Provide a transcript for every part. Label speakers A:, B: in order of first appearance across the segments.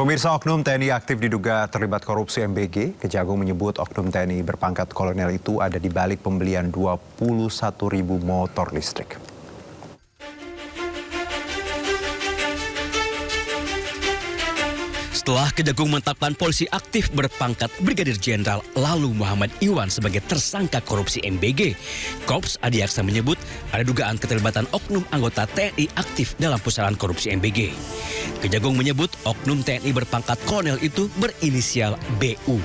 A: Pemirsa, oknum TNI aktif diduga terlibat korupsi MBG. Kejagung menyebut oknum TNI berpangkat kolonel itu ada di balik pembelian 21.000 motor listrik.
B: Setelah Kejagung menetapkan polisi aktif berpangkat Brigadir Jenderal Lalu Muhammad Iwan sebagai tersangka korupsi MBG, Korps Adi Aksa menyebut ada dugaan keterlibatan oknum anggota TNI aktif dalam pusaran korupsi MBG. Kejagung menyebut oknum TNI berpangkat kolonel itu berinisial BU.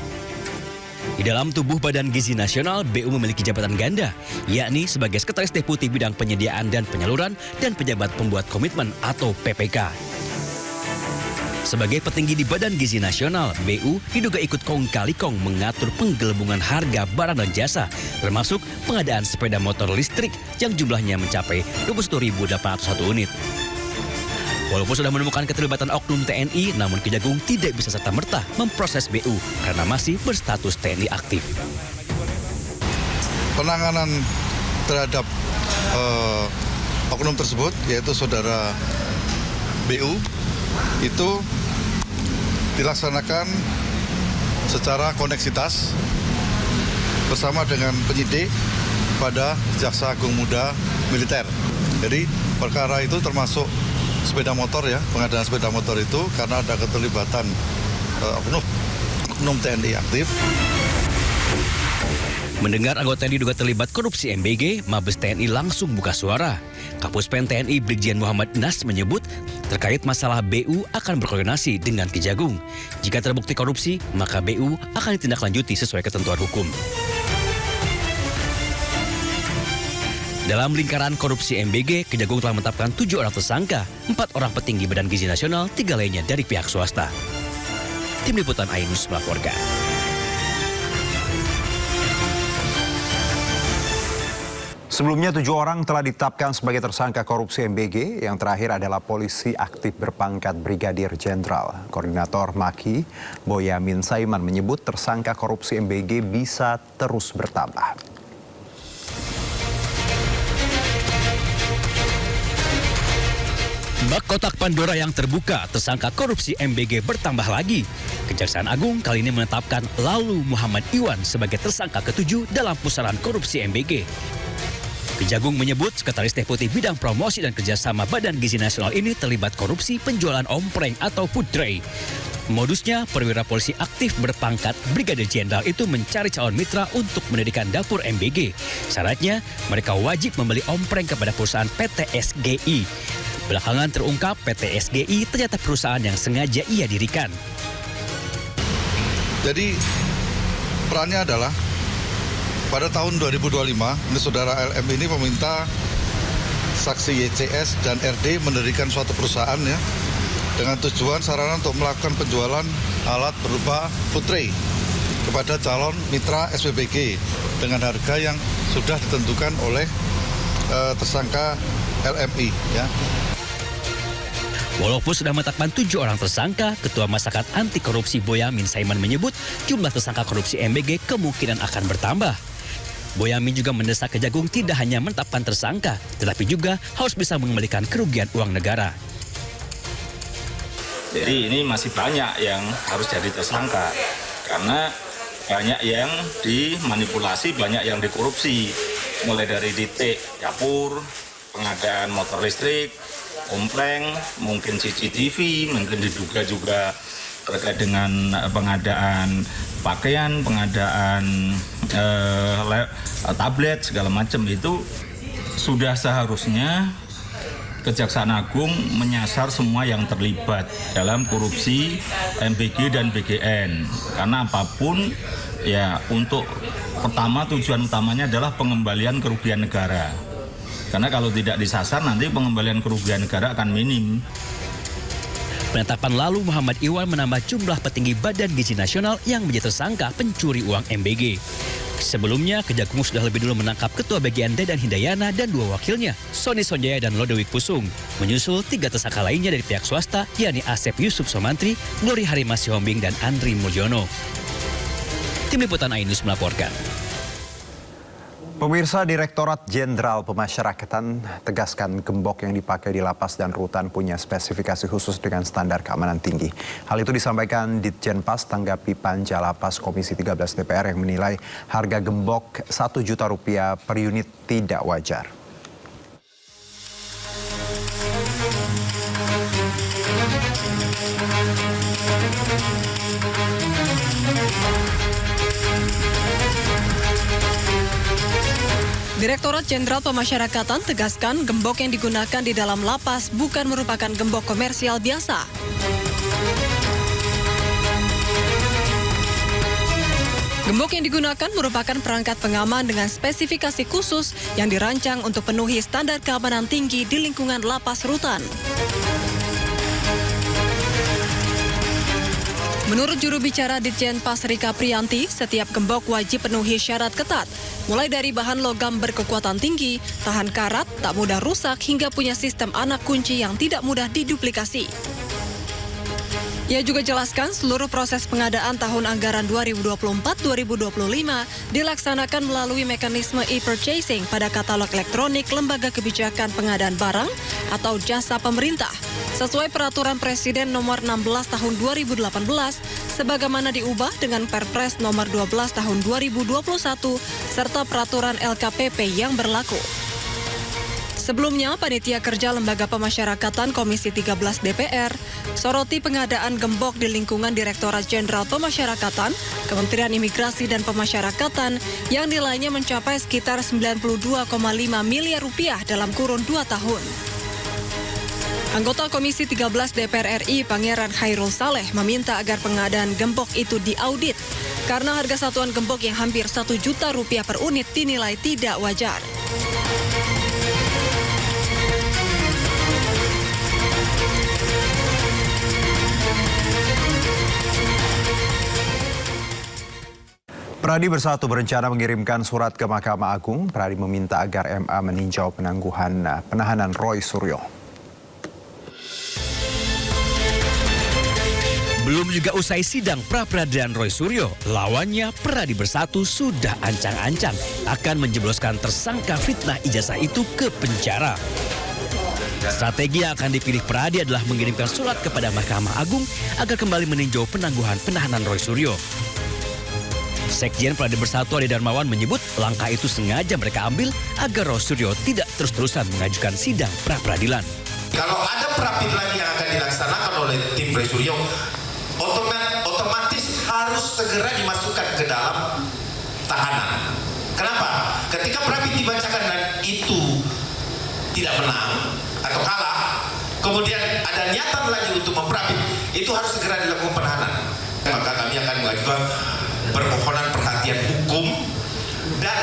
B: Di dalam tubuh Badan Gizi Nasional, BU memiliki jabatan ganda, yakni sebagai Sekretaris Deputi Bidang Penyediaan dan Penyaluran dan Pejabat Pembuat Komitmen atau PPK. Sebagai petinggi di Badan Gizi Nasional, BU diduga ikut kong kali kong mengatur penggelembungan harga barang dan jasa, termasuk pengadaan sepeda motor listrik yang jumlahnya mencapai 21.801 unit. Walaupun sudah menemukan keterlibatan oknum TNI, namun Kejagung tidak bisa serta-merta memproses BU karena masih berstatus TNI aktif.
C: Penanganan terhadap oknum tersebut, yaitu saudara BU, itu dilaksanakan secara koneksitas bersama dengan penyidik pada Jaksa Agung Muda Militer. Jadi perkara itu termasuk sepeda motor ya, pengadaan sepeda motor itu karena ada keterlibatan oknum TNI aktif.
B: Mendengar anggota yang diduga terlibat korupsi MBG, Mabes TNI langsung buka suara. Kapuspen TNI Brigjen Muhammad Nas menyebut terkait masalah BU akan berkoordinasi dengan Kejagung. Jika terbukti korupsi, maka BU akan ditindaklanjuti sesuai ketentuan hukum. Dalam lingkaran korupsi MBG, Kejagung telah menetapkan 7 orang tersangka, 4 orang petinggi Badan Gizi Nasional, 3 lainnya dari pihak swasta. Tim Liputan Ainus melaporkan.
A: Sebelumnya 7 orang telah ditetapkan sebagai tersangka korupsi MBG. Yang terakhir adalah polisi aktif berpangkat Brigadir Jenderal. Koordinator Maki, Boyamin Saiman menyebut tersangka korupsi MBG bisa terus bertambah.
B: Bak kotak Pandora yang terbuka, tersangka korupsi MBG bertambah lagi. Kejaksaan Agung kali ini menetapkan Lalu Muhammad Iwan sebagai tersangka ke-7 dalam pusaran korupsi MBG. Kejagung menyebut Sekretaris Deputi Bidang Promosi dan Kerjasama Badan Gizi Nasional ini terlibat korupsi penjualan ompreng atau food tray. Modusnya, perwira polisi aktif berpangkat Brigadir Jenderal itu mencari calon mitra untuk mendirikan dapur MBG. Syaratnya, mereka wajib membeli ompreng kepada perusahaan PT SGI. Belakangan terungkap PT SGI ternyata perusahaan yang sengaja ia dirikan.
C: Jadi perannya adalah pada tahun 2025, ini saudara LM ini meminta saksi YCS dan RD mendirikan suatu perusahaan ya, dengan tujuan sarana untuk melakukan penjualan alat berupa food tray kepada calon mitra SPBG dengan harga yang sudah ditentukan oleh tersangka LMI ya.
B: Walaupun sudah menetapkan 7 orang tersangka, Ketua Masyarakat Anti Korupsi Boyamin Saiman menyebut jumlah tersangka korupsi MBG kemungkinan akan bertambah. Boyamin juga mendesak Kejagung tidak hanya menetapkan tersangka, tetapi juga harus bisa mengembalikan kerugian uang negara.
D: Jadi ini masih banyak yang harus jadi tersangka, karena banyak yang dimanipulasi, banyak yang dikorupsi. Mulai dari titik dapur, pengadaan motor listrik, ompreng, mungkin CCTV, mungkin diduga juga terkait dengan pengadaan pakaian, pengadaan tablet, segala macam. Itu sudah seharusnya Kejaksaan Agung menyasar semua yang terlibat dalam korupsi MBG dan BGN. Karena apapun ya, untuk pertama tujuan utamanya adalah pengembalian kerugian negara. Karena kalau tidak disasar nanti pengembalian kerugian negara akan minim.
B: Penetapan Lalu Muhammad Iwan menambah jumlah petinggi Badan Gizi Nasional yang menjadi tersangka pencuri uang MBG. Sebelumnya, Kejagung sudah lebih dulu menangkap Ketua BGN Dedan Hindayana dan 2 wakilnya, Sony Sonjaya dan Lodewijk Pusung. Menyusul 3 tersangka lainnya dari pihak swasta, yakni Asep Yusuf Somantri, Glory Harimah Sihombing, dan Andri Mulyono. Tim Liputan Ainus melaporkan.
A: Pemirsa, Direktorat Jenderal Pemasyarakatan tegaskan gembok yang dipakai di lapas dan rutan punya spesifikasi khusus dengan standar keamanan tinggi. Hal itu disampaikan Ditjenpas tanggapi panja lapas Komisi 13 DPR yang menilai harga gembok Rp1 juta per unit tidak wajar.
E: Direktorat Jenderal Pemasyarakatan tegaskan gembok yang digunakan di dalam lapas bukan merupakan gembok komersial biasa. Gembok yang digunakan merupakan perangkat pengaman dengan spesifikasi khusus yang dirancang untuk penuhi standar keamanan tinggi di lingkungan lapas rutan. Menurut juru bicara Ditjenpas Rika Priyanti, setiap gembok wajib penuhi syarat ketat, mulai dari bahan logam berkekuatan tinggi, tahan karat, tak mudah rusak, hingga punya sistem anak kunci yang tidak mudah diduplikasi. Ia juga jelaskan seluruh proses pengadaan tahun anggaran 2024-2025 dilaksanakan melalui mekanisme e-purchasing pada katalog elektronik Lembaga Kebijakan Pengadaan Barang atau Jasa Pemerintah, sesuai Peraturan Presiden Nomor 16 Tahun 2018, sebagaimana diubah dengan Perpres Nomor 12 Tahun 2021, serta Peraturan LKPP yang berlaku. Sebelumnya, Panitia Kerja Lembaga Pemasyarakatan Komisi 13 DPR soroti pengadaan gembok di lingkungan Direktorat Jenderal Pemasyarakatan, Kementerian Imigrasi dan Pemasyarakatan yang nilainya mencapai sekitar Rp92,5 miliar dalam kurun 2 tahun. Anggota Komisi 13 DPR RI Pangeran Khairul Saleh meminta agar pengadaan gembok itu diaudit karena harga satuan gembok yang hampir Rp1 juta per unit dinilai tidak wajar.
A: Pradi Bersatu berencana mengirimkan surat ke Mahkamah Agung. Pradi meminta agar MA meninjau penahanan Roy Suryo.
B: Belum juga usai sidang pra-peradilan Roy Suryo, lawannya Pradi Bersatu sudah ancang-ancang akan menjebloskan tersangka fitnah ijazah itu ke penjara. Strategi yang akan dipilih Pradi adalah mengirimkan surat kepada Mahkamah Agung agar kembali meninjau penangguhan penahanan Roy Suryo. Sekjen Pradi Bersatu Ade Darmawan menyebut langkah itu sengaja mereka ambil agar Roy Suryo tidak terus-terusan mengajukan sidang pra-peradilan.
F: Kalau ada pra-pid lagi yang akan dilaksanakan oleh tim Roy Suryo, otomatis harus segera dimasukkan ke dalam tahanan. Kenapa? Ketika pra-pid dibacakan dan itu tidak menang atau kalah, kemudian ada niatan lagi untuk memprapid, itu harus segera dilakukan penahanan. Maka kami akan mengajukan permohonan perhatian hukum dan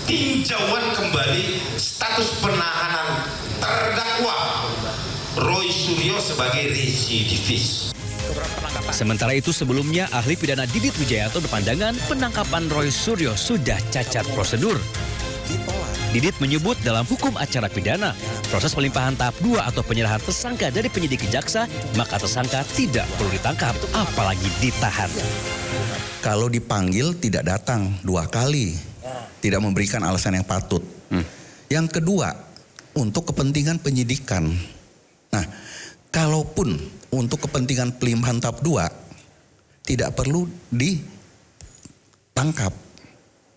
F: tinjauan kembali status penahanan terdakwa Roy Suryo sebagai residivis.
B: Sementara itu sebelumnya ahli pidana Didit Wijayanto berpandangan penangkapan Roy Suryo sudah cacat prosedur. Didit menyebut dalam hukum acara pidana, proses pelimpahan tahap 2 atau penyerahan tersangka dari penyidik ke jaksa, maka tersangka tidak perlu ditangkap, apalagi ditahan.
G: Kalau dipanggil tidak datang 2 kali, tidak memberikan alasan yang patut. Yang kedua, untuk kepentingan penyidikan. Nah, kalaupun untuk kepentingan pelimpahan tahap 2, tidak perlu ditangkap.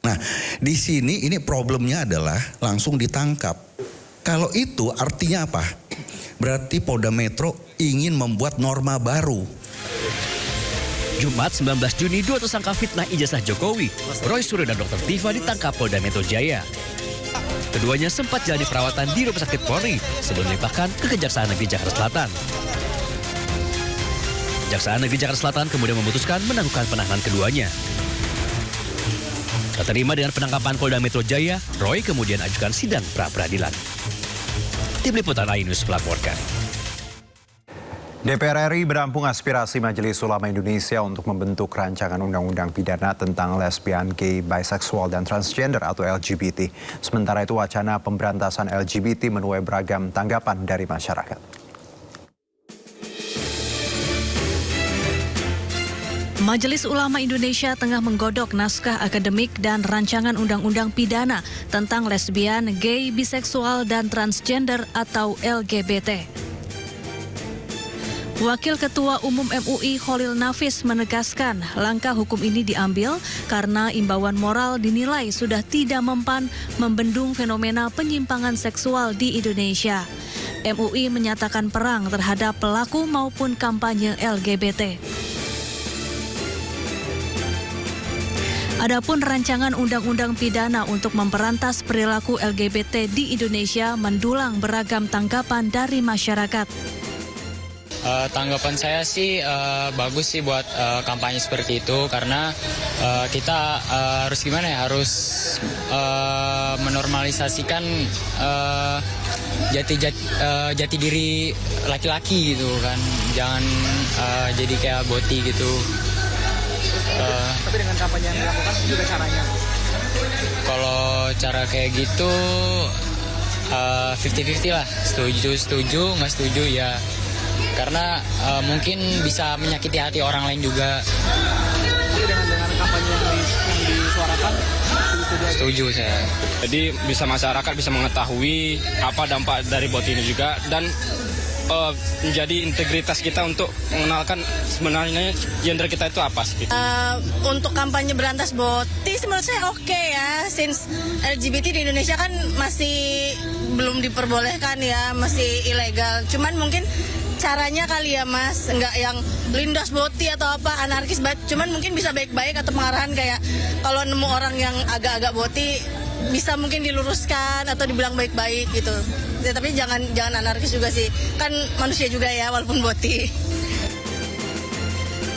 G: Nah, di sini ini problemnya adalah langsung ditangkap. Kalau itu artinya apa? Berarti Polda Metro ingin membuat norma baru.
B: Jumat 19 Juni, 2 tersangka fitnah ijazah Jokowi, Roy Suryo dan Dr. Tifa ditangkap Polda Metro Jaya. Keduanya sempat jalani perawatan di Rumah Sakit Polri sebelum dilimpahkan ke Kejaksaan Negeri Jakarta Selatan. Kejaksaan Negeri Jakarta Selatan kemudian memutuskan menangguhkan penahanan keduanya. Tak terima dengan penangkapan Polda Metro Jaya, Roy kemudian ajukan sidang pra-peradilan. Tim Liputan Ainus melaporkan.
A: DPR RI menampung aspirasi Majelis Ulama Indonesia untuk membentuk rancangan undang-undang pidana tentang lesbian, gay, biseksual, dan transgender atau LGBT. Sementara itu wacana pemberantasan LGBT menuai beragam tanggapan dari masyarakat.
H: Majelis Ulama Indonesia tengah menggodok naskah akademik dan rancangan undang-undang pidana tentang lesbian, gay, biseksual, dan transgender atau LGBT. Wakil Ketua Umum MUI Khalil Nafis menegaskan langkah hukum ini diambil karena imbauan moral dinilai sudah tidak mempan membendung fenomena penyimpangan seksual di Indonesia. MUI menyatakan perang terhadap pelaku maupun kampanye LGBT. Adapun rancangan undang-undang pidana untuk memberantas perilaku LGBT di Indonesia mendulang beragam tanggapan dari masyarakat.
I: Tanggapan saya sih bagus sih buat kampanye seperti itu karena kita harus gimana ya, harus menormalisasikan jati diri laki-laki gitu kan, jangan jadi kayak boti gitu.
J: Tapi dengan kampanye yang dilakukan juga caranya?
I: Kalau cara kayak gitu 50-50 lah, setuju, nggak setuju ya. Karena mungkin bisa menyakiti hati orang lain juga.
J: Tapi dengan kampanye yang disuarakan,
I: setuju saya.
K: Jadi bisa masyarakat bisa mengetahui apa dampak dari bot ini juga dan menjadi integritas kita untuk mengenalkan sebenarnya gender kita itu apa sih.
L: Untuk kampanye berantas boti menurut saya oke ya, since LGBT di Indonesia kan masih belum diperbolehkan ya, masih ilegal. Cuman mungkin caranya kali ya Mas, nggak yang lindas boti atau apa anarkis banget. Cuman mungkin bisa baik-baik atau pengarahan kayak kalau nemu orang yang agak-agak boti bisa mungkin diluruskan atau dibilang baik-baik gitu. Ya, tapi jangan anarkis juga sih. Kan manusia juga ya walaupun boti.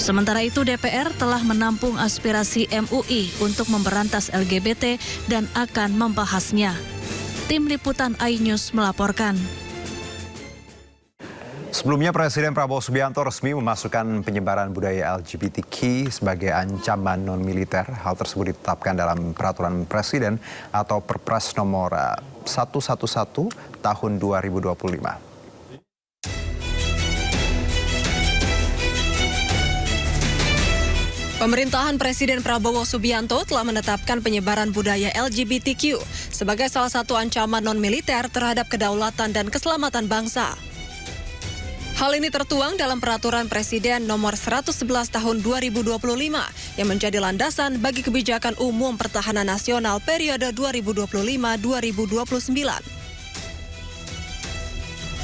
H: Sementara itu DPR telah menampung aspirasi MUI untuk memberantas LGBT dan akan membahasnya. Tim Liputan iNews melaporkan.
A: Sebelumnya Presiden Prabowo Subianto resmi memasukkan penyebaran budaya LGBTQ sebagai ancaman non-militer. Hal tersebut ditetapkan dalam Peraturan Presiden atau Perpres nomor 111 tahun 2025.
E: Pemerintahan Presiden Prabowo Subianto telah menetapkan penyebaran budaya LGBTQ sebagai salah satu ancaman non-militer terhadap kedaulatan dan keselamatan bangsa. Hal ini tertuang dalam Peraturan Presiden nomor 111 tahun 2025 yang menjadi landasan bagi kebijakan umum pertahanan nasional periode 2025-2029.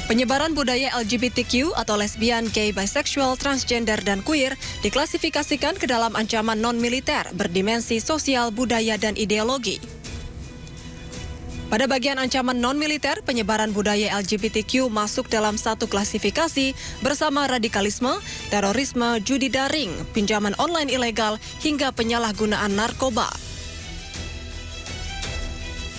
E: Penyebaran budaya LGBTQ atau lesbian, gay, bisexual, transgender, dan queer diklasifikasikan ke dalam ancaman non-militer berdimensi sosial, budaya, dan ideologi. Pada bagian ancaman non-militer, penyebaran budaya LGBTQ masuk dalam satu klasifikasi bersama radikalisme, terorisme, judi daring, pinjaman online ilegal, hingga penyalahgunaan narkoba.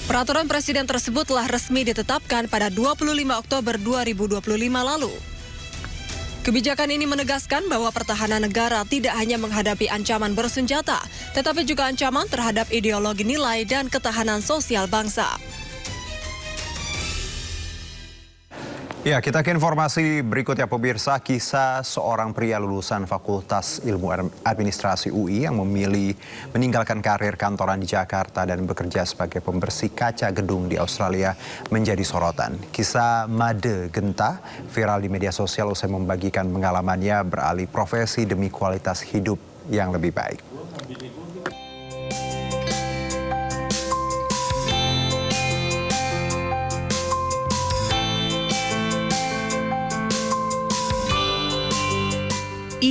E: Peraturan Presiden tersebut telah resmi ditetapkan pada 25 Oktober 2025 lalu. Kebijakan ini menegaskan bahwa pertahanan negara tidak hanya menghadapi ancaman bersenjata, tetapi juga ancaman terhadap ideologi nilai dan ketahanan sosial bangsa.
A: Ya, kita ke informasi berikutnya pemirsa. Kisah seorang pria lulusan Fakultas Ilmu Administrasi UI yang memilih meninggalkan karir kantoran di Jakarta dan bekerja sebagai pembersih kaca gedung di Australia menjadi sorotan. Kisah Made Genta viral di media sosial usai membagikan pengalamannya beralih profesi demi kualitas hidup yang lebih baik.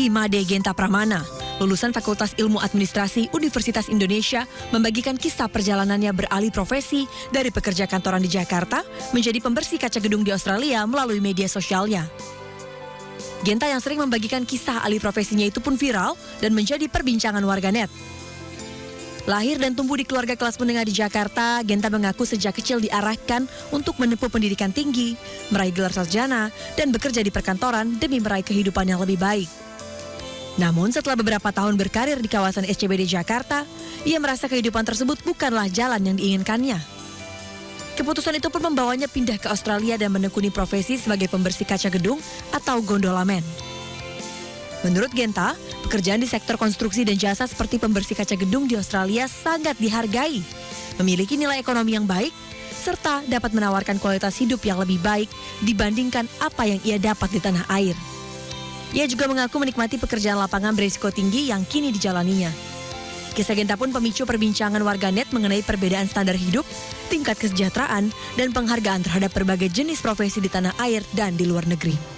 M: Made Genta Pramana, lulusan Fakultas Ilmu Administrasi Universitas Indonesia, membagikan kisah perjalanannya beralih profesi dari pekerja kantoran di Jakarta menjadi pembersih kaca gedung di Australia melalui media sosialnya. Genta yang sering membagikan kisah alih profesinya itu pun viral dan menjadi perbincangan warganet. Lahir dan tumbuh di keluarga kelas menengah di Jakarta, Genta mengaku sejak kecil diarahkan untuk menempuh pendidikan tinggi, meraih gelar sarjana, dan bekerja di perkantoran demi meraih kehidupan yang lebih baik. Namun setelah beberapa tahun berkarir di kawasan SCBD Jakarta, ia merasa kehidupan tersebut bukanlah jalan yang diinginkannya. Keputusan itu pun membawanya pindah ke Australia dan menekuni profesi sebagai pembersih kaca gedung atau gondolaman. Menurut Genta, pekerjaan di sektor konstruksi dan jasa seperti pembersih kaca gedung di Australia sangat dihargai, memiliki nilai ekonomi yang baik, serta dapat menawarkan kualitas hidup yang lebih baik dibandingkan apa yang ia dapat di tanah air. Ia juga mengaku menikmati pekerjaan lapangan berisiko tinggi yang kini dijalaninya. Kisah Genta pun pemicu perbincangan warganet mengenai perbedaan standar hidup, tingkat kesejahteraan, dan penghargaan terhadap berbagai jenis profesi di tanah air dan di luar negeri.